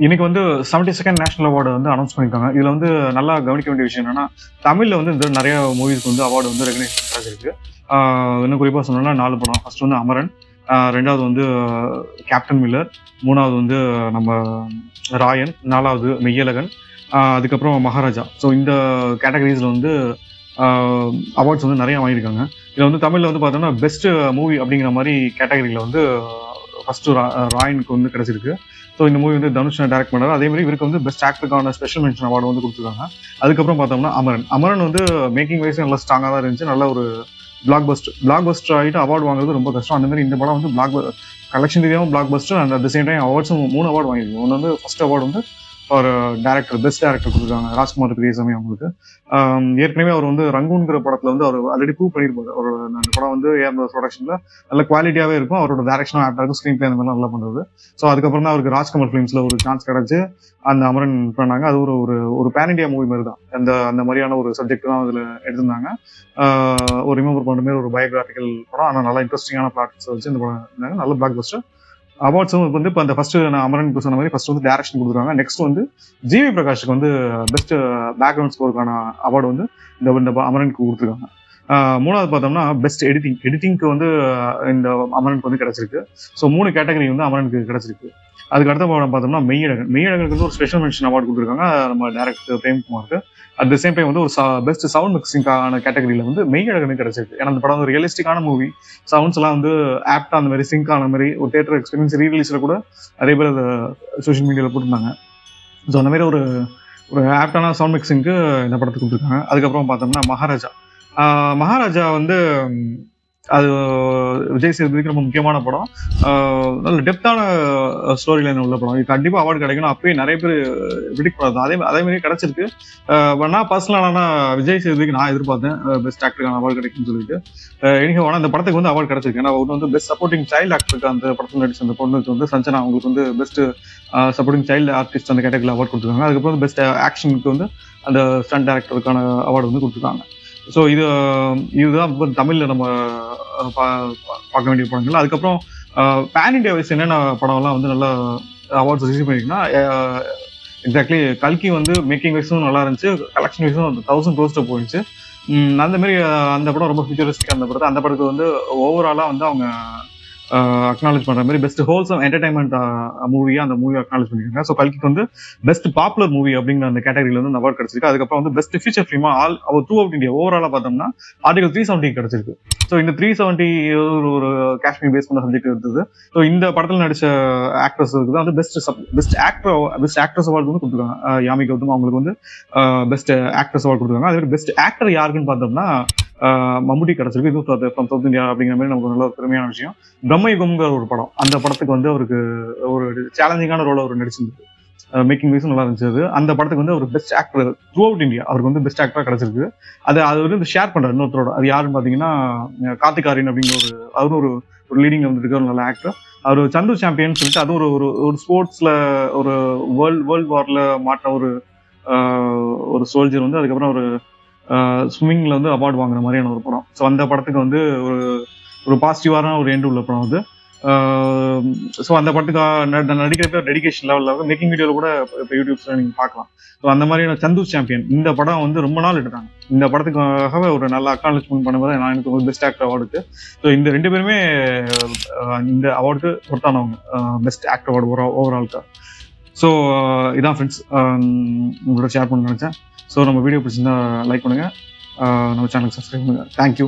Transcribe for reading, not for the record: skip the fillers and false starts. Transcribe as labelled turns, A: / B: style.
A: இன்னைக்கு வந்து 72nd national award வந்து அனௌன்ஸ் பண்ணியிருக்காங்க. இதுல வந்து நல்லா கவனிக்க வேண்டிய விஷயம் என்னன்னா, தமிழ்ல வந்து இந்த நிறைய மூவிஸ்க்கு வந்து அவார்டு வந்து ரெகக்னைசேஷன் கிடைச்சிருக்கு. இன்னும் குறிப்பா சொல்லணும்னா 4 படம். ஃபர்ஸ்ட் வந்து அமரன், 2வது வந்து கேப்டன் மில்லர், 3வது வந்து நம்ம ராயன், 4வது மெய்யழகன், அதுக்கப்புறம் மகாராஜா. ஸோ இந்த கேட்டகரிஸ்ல வந்து அவார்ட்ஸ் வந்து நிறைய வாங்கியிருக்காங்க. இதுல வந்து தமிழ்ல வந்து பார்த்தோம்னா பெஸ்ட் மூவி அப்படிங்கிற மாதிரி கேட்டகரியில வந்து ஃபர்ஸ்ட் ராயனுக்கு வந்து கிடைச்சிருக்கு. ஸோ இந்த மூவி வந்து தனுஷ் டைரக்ட் பண்ணாரு. அதே மாதிரி இவருக்கு வந்து பெஸ்ட் ஆக்டருக்கான ஸ்பெஷல் மென்ஷன் அவார்டு வந்து கொடுத்துருக்காங்க. அதுக்கப்புறம் பார்த்தோம்னா அமரன் வந்து மேக்கிங் வைஸ் நல்லா ஸ்ட்ராங்காக தான் இருந்துச்சு. நல்ல ஒரு பிளாக் பஸ்டர் ஆகிட்டு அவார்டு வாங்குறது ரொம்ப கஷ்டம். அந்த மாதிரி இந்த படம் வந்து கலெக்ஷன் ரீதியாகவும் blockbuster and at the same time அவார்ட்ஸும் 3 அவார்டு வாங்கியிருக்கு. ஒன்று வந்து ஃபர்ஸ்ட் அவார்டு வந்து ஒரு பெஸ்ட் டேரக்டர் கொடுத்துருக்காங்க ராஜ்குமார் பெரியசாமி அவங்களுக்கு. ஏற்கனவே அவர் வந்து ரங்கூன்கிற படத்துல வந்து அவர் ஆல்ரெடி ப்ரூவ் பண்ணியிருப்பாரு. அவரோட அந்த படம் வந்து ப்ரொடக்ஷன்ல நல்ல குவாலிட்டியாவே இருக்கும். அவரோட டேரக்ஷனும் ஆப்டா இருக்கும். ஸ்கிரீன் பிளே அந்த மாதிரி நல்லா பண்றது. ஸோ அதுக்கப்புறம் தான் அவருக்கு ராஜ்குமார் ஃபிலிம்ஸ்ல ஒரு சான்ஸ் கிடைச்சு அந்த அமரன் பண்ணாங்க. அது ஒரு பேன் இண்டியா மூவி மாதிரி தான். அந்த மாதிரியான ஒரு சப்ஜெக்ட் தான் அதுல எடுத்திருந்தாங்க. ஒரு ரிமெம்பர் பண்ற மாதிரி ஒரு பயோகிராபிக்கல் படம். ஆனால் நல்லா இன்ட்ரெஸ்டிங்கான பிளாட்ஸ் வச்சு இந்த படம் நல்ல பிளாக் பஸ்டர். அவார்ட்ஸும் வந்து இப்போ அந்த ஃபர்ஸ்ட் நான் அமரன் சொன்ன மாதிரி ஃபர்ஸ்ட் வந்து டைரக்ஷன் கொடுத்துருக்காங்க. நெக்ஸ்ட் வந்து ஜிவி பிரகாஷுக்கு வந்து பெஸ்ட் பேக்ரவுண்ட் ஸ்கோருக்கான அவார்டு வந்து இந்த அமரனுக்கு கொடுத்துருக்காங்க. 3வது பார்த்தோம்னா பெஸ்ட் எடிட்டிங்க்கு வந்து இந்த அமரனுக்கு வந்து கிடைச்சிருக்கு. ஸோ 3 கேட்டகரி வந்து அமரனுக்கு கிடைச்சிருக்கு. அதுக்கு அடுத்த படம் பார்த்தோம்னா மெய்யழகனுக்கு வந்து ஒரு ஸ்பெஷல் மென்ஷன் அவார்டு கொடுத்துருக்காங்க நம்ம டைரக்டர் பிரேம்குமாருக்கு. அட் த சேம் டைம் வந்து ஒரு பெஸ்ட் சவுண்ட் மிக்சிங்கான கேட்டகரியில வந்து மெய்யழகனுக்கு கிடைச்சிருக்கு. ஏன்னா அந்த படம் வந்து ரியலிஸ்டிக்கான மூவி. சவுண்ட்ஸ் எல்லாம் வந்து ஆப்டா அந்த மாதிரி சிங்க் ஆன மாதிரி ஒரு தியேட்டர் எக்ஸ்பீரியன்ஸ் ரீரிலீஸ்ல கூட நிறைய பேர் அதை சோஷியல் மீடியாவில் போட்டிருந்தாங்க. ஸோ அந்த மாதிரி ஒரு ஆப்டான சவுண்ட் மிக்சிங்க்கு இந்த படத்துக்கு கொடுத்துருக்காங்க. அதுக்கப்புறம் பார்த்தோம்னா மகாராஜா வந்து அது விஜய் சேதுபதிக்கு ரொம்ப முக்கியமான படம். நல்ல டெப்தான ஸ்டோரி லைன் உள்ள படம். இது கண்டிப்பா அவார்டு கிடைக்கணும். அப்பயே நிறைய பேர் ப்ரிடிக்ட் பண்ணாது. அதே மாதிரி கிடைச்சிருக்கு. நான் பர்சனலான விஜய் சேதுபதிக்கு நான் எதிர்பார்த்தேன் பெஸ்ட் ஆக்டருக்கான அவார்டு கிடைக்கும்னு சொல்லிட்டு. எனக்கு ஆனால் அந்த படத்துக்கு வந்து அவார்டு கிடைச்சிருக்கு. ஏன்னா அவர் வந்து பெஸ்ட் சப்போர்ட்டிங் சைல்டு ஆக்டருக்கு அந்த படத்தில் நடிச்ச அந்த பொண்ணுக்கு வந்து சஞ்சனா அவங்களுக்கு வந்து பெஸ்ட் சப்போர்ட்டிங் சைல்டு ஆர்டிஸ்ட் அந்த கேட்டகரியில் அவார்டு கொடுத்துருக்காங்க. அதுக்கப்புறம் பெஸ்ட் ஆக்ஷனுக்கு வந்து அந்த ஸ்டண்ட் டைரக்டருக்கான அவார்டு வந்து கொடுத்துருக்காங்க. ஸோ இதுதான் தமிழ்ல நம்ம பார்க்க வேண்டிய படங்கள். அதுக்கப்புறம் பேன் இண்டியா வைஸ் என்னென்ன படம்லாம் வந்து நல்லா அவார்ட்ஸ் ரிசீவ் பண்ணிருக்குன்னா எக்ஸாக்ட்லி கல்கி வந்து மேக்கிங் வைஸும் நல்லா இருந்துச்சு. கலெக்ஷன் வைஸும் 1000 crores போயிடுச்சு. அந்த மாதிரி அந்த படம் ரொம்ப ஃபியூச்சரிஸ்டிக். அந்த படத்துக்கு வந்து ஓவராலா வந்து அவங்க அக்னாலேஜ் பண்ற மாதிரி பெஸ்ட் ஹோல்சம் என்டர்டைன்மெண்ட் மூவியா அந்த மூவி அக்னாலேஜ் பண்ணிருக்காங்க. ஸோ கல்கிக்கு வந்து பெஸ்ட் பாப்புலர் மூவி அப்படிங்கிற அந்த கேட்டகரியில வந்து அவார்டு கிடைச்சிருக்கு. அதுக்கப்புறம் வந்து பெஸ்ட் ஃபீச்சர் ஃபிலிமா அவர் த்ரூ அவுட் இந்தியா ஓவராலா பார்த்தோம்னா ஆர்டிகல் 370 கிடைச்சிருக்கு. ஸோ இந்த 370 ஒரு காஷ்மீர் பேஸ் பண்ண சப்ஜெக்ட் இருந்தது. ஸோ இந்த படத்தில் நடிச்ச ஆக்ட்ரஸுக்கு தான் வந்து பெஸ்ட் ஆக்ட்ரஸ் அவார்டு வந்து கொடுத்துருக்காங்க. யாமி கௌதம் அவங்களுக்கு வந்து பெஸ்ட் ஆக்ட்ரஸ் அவார்டு கொடுத்துருக்காங்க. அதே மாதிரி பெஸ்ட் ஆக்டர் யாருக்குன்னு பார்த்தோம்னா மம்முட்டி கிடைச்சிருக்கு. இது ஃப்ரம் சவுத் இந்தியா அப்படிங்கிற மாதிரி நமக்கு நல்ல ஒரு பெருமையான விஷயம். பிரம்மயுகம்ங்கிற ஒரு படம். அந்த படத்துக்கு வந்து அவருக்கு ஒரு சேலஞ்சிங்கான ரோல் அவர் நடிச்சிருந்தது. மேக்கிங் வைஸும் நல்லா இருந்துச்சு. அந்த படத்துக்கு வந்து ஒரு best actor through out India அவருக்கு வந்து பெஸ்ட் ஆக்டரா கிடைச்சிருக்கு. அது வந்து ஷேர் பண்றாரு இன்னொருத்தரோட. அது யாருன்னு பாத்தீங்கன்னா கார்த்திக் ஆரியன் அப்படிங்கிற அவரும் ஒரு லீடிங்ல வந்துருக்கு ஒரு நல்ல ஆக்டர். அவர் சந்து சாம்பியன் சொல்லிட்டு அது ஒரு ஸ்போர்ட்ஸ்ல ஒரு வேர்ல்ட் வார்ல மாற்ற ஒரு சோல்ஜர் வந்து அதுக்கப்புறம் ஒரு ஸ்விம்மிங்ல வந்து அவார்டு வாங்குற மாதிரியான ஒரு படம். ஸோ அந்த படத்துக்கு வந்து ஒரு பாசிட்டிவான ஒரு எண்ட் உள்ள படம் அது. ஸோ அந்த படத்துக்கு நடிக்கிற பேர் டெடிகேஷன் லெவலில் மேக்கிங் வீடியோவில் கூட இப்போ யூடியூப்ஸ்ல நீங்கள் பார்க்கலாம். ஸோ அந்த மாதிரியான சந்து சாம்பியன் இந்த படம் வந்து ரொம்ப நாள் எடுத்தாங்க. இந்த படத்துக்காகவே ஒரு நல்ல அக்னாலஜ்மெண்ட் பண்ணும்போது நான் எனக்கு ஒரு பெஸ்ட் ஆக்டர் அவார்டுக்கு. ஸோ இந்த 2 பேருமே இந்த அவார்டுக்கு பொறுத்தானவங்க பெஸ்ட் ஆக்டர் அவார்டு ஓவரால்க்கு. ஸோ இதான் ஃப்ரெண்ட்ஸ் உங்களோட ஷேர் பண்ண நினைச்சேன். ஸோ நம்ம வீடியோ பிடிச்சிருந்தா லைக் பண்ணுங்க, நம்ம சேனலுக்கு சப்ஸ்கிரைப் பண்ணுங்க. தேங்க்யூ.